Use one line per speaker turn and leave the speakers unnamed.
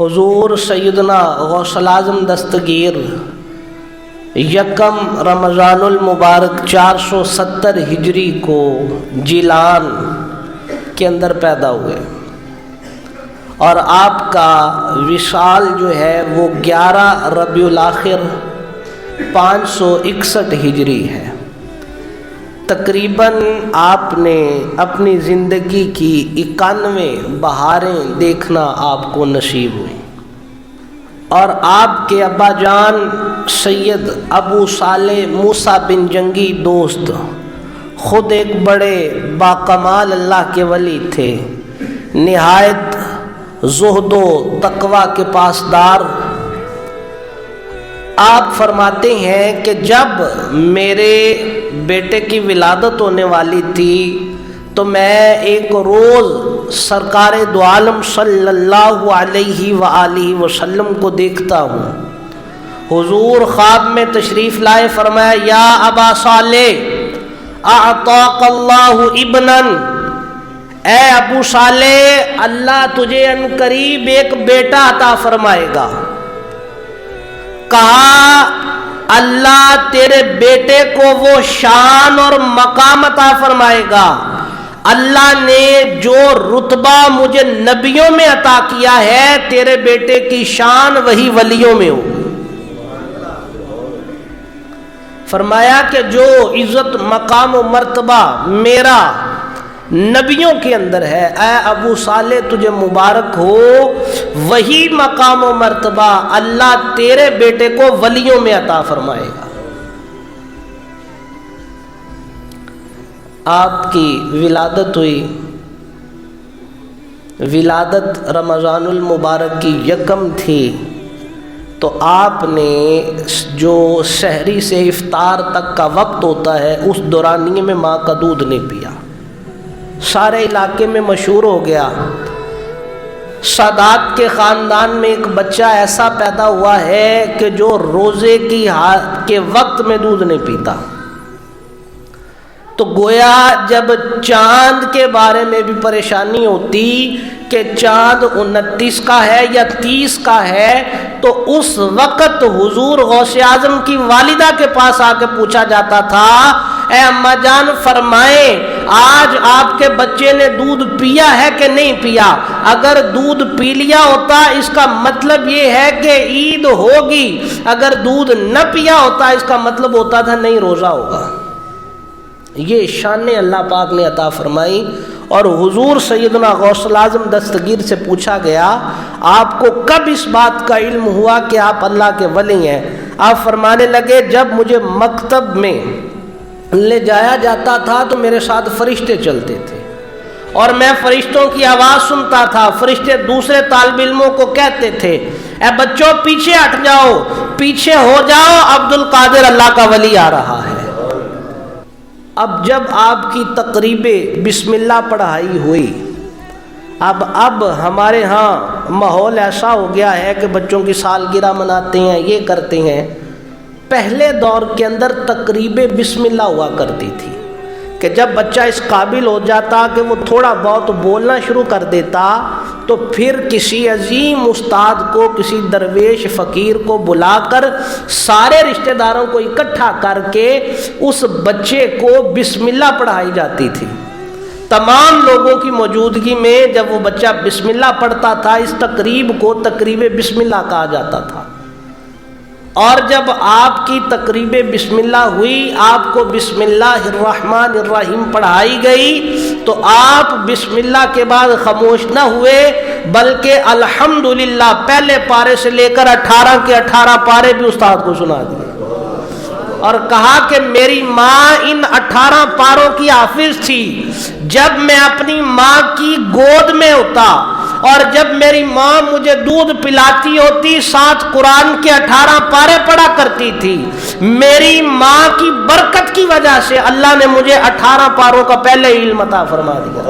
حضور سیدنا غوث الاعظم دستگیر یکم رمضان المبارک 470 ہجری کو جیلان کے اندر پیدا ہوئے اور آپ کا وصال جو ہے وہ 11 ربیع الاخر 561 ہجری ہے۔ تقریباً آپ نے اپنی زندگی کی 91 بہاریں دیکھنا آپ کو نصیب ہوئی، اور آپ کے ابا جان سید ابو صالح موسیٰ بن جنگی دوست خود ایک بڑے باکمال اللہ کے ولی تھے، نہایت زہد و تقوی کے پاسدار۔ آپ فرماتے ہیں کہ جب میرے بیٹے کی ولادت ہونے والی تھی تو میں ایک روز سرکار دو عالم صلی اللہ علیہ وآلہ وسلم کو دیکھتا ہوں۔ حضور خواب میں تشریف لائے، فرمایا یا ابا صالح اعطاک اللہ ابنا، اے ابو صالح اللہ تجھے ان قریب ایک بیٹا عطا فرمائے گا۔ کہا اللہ تیرے بیٹے کو وہ شان اور مقام عطا فرمائے گا، اللہ نے جو رتبہ مجھے نبیوں میں عطا کیا ہے تیرے بیٹے کی شان وہی ولیوں میں ہو۔ فرمایا کہ جو عزت مقام و مرتبہ میرا نبیوں کے اندر ہے، اے ابو صالح تجھے مبارک ہو، وہی مقام و مرتبہ اللہ تیرے بیٹے کو ولیوں میں عطا فرمائے گا۔ آپ کی ولادت ہوئی، ولادت رمضان المبارک کی یکم تھی، تو آپ نے جو سحری سے افطار تک کا وقت ہوتا ہے اس دورانیے میں ماں کا دودھ نہیں پیا۔ سارے علاقے میں مشہور ہو گیا، سادات کے خاندان میں ایک بچہ ایسا پیدا ہوا ہے کہ جو روزے کے وقت میں دودھ نہیں پیتا۔ تو گویا جب چاند کے بارے میں بھی پریشانی ہوتی کہ چاند 29 کا ہے یا 30 کا ہے، تو اس وقت حضور غوث اعظم کی والدہ کے پاس آ کے پوچھا جاتا تھا، اے اماں جان فرمائیں آج آپ کے بچے نے دودھ پیا ہے کہ نہیں پیا؟ اگر دودھ پی لیا ہوتا اس کا مطلب یہ ہے کہ عید ہوگی، اگر دودھ نہ پیا ہوتا اس کا مطلب ہوتا تھا نہیں روزہ ہوگا۔ یہ شان اللہ پاک نے عطا فرمائی۔ اور حضور سیدنا غوث الاعظم دستگیر سے پوچھا گیا آپ کو کب اس بات کا علم ہوا کہ آپ اللہ کے ولی ہیں؟ آپ فرمانے لگے جب مجھے مکتب میں لے جایا جاتا تھا تو میرے ساتھ فرشتے چلتے تھے اور میں فرشتوں کی آواز سنتا تھا، فرشتے دوسرے طالب علموں کو کہتے تھے اے بچوں پیچھے ہٹ جاؤ، پیچھے ہو جاؤ، عبد القادر اللہ کا ولی آ رہا ہے۔ اب جب آپ کی تقریب بسم اللہ پڑھائی ہوئی، اب ہمارے ہاں ماحول ایسا ہو گیا ہے کہ بچوں کی سالگرہ مناتے ہیں، یہ کرتے ہیں۔ پہلے دور کے اندر تقریب بسم اللہ ہوا کرتی تھی کہ جب بچہ اس قابل ہو جاتا کہ وہ تھوڑا بہت بولنا شروع کر دیتا تو پھر کسی عظیم استاد کو، کسی درویش فقیر کو بلا کر سارے رشتہ داروں کو اکٹھا کر کے اس بچے کو بسم اللہ پڑھائی جاتی تھی۔ تمام لوگوں کی موجودگی میں جب وہ بچہ بسم اللہ پڑھتا تھا اس تقریب کو تقریب بسم اللہ کہا جاتا تھا۔ اور جب آپ کی تقریب بسم اللہ ہوئی، آپ کو بسم اللہ الرحمن الرحیم پڑھائی گئی، تو آپ بسم اللہ کے بعد خاموش نہ ہوئے بلکہ الحمدللہ پہلے پارے سے لے کر 18 کے 18 پارے بھی استاد کو سنا دیے اور کہا کہ میری ماں ان 18 پاروں کی حافظ تھی۔ جب میں اپنی ماں کی گود میں ہوتا اور جب میری ماں مجھے دودھ پلاتی ہوتی ساتھ قرآن کے 18 پارے پڑھا کرتی تھی۔ میری ماں کی برکت کی وجہ سے اللہ نے مجھے 18 پاروں کا پہلے علم عطا فرما دیا۔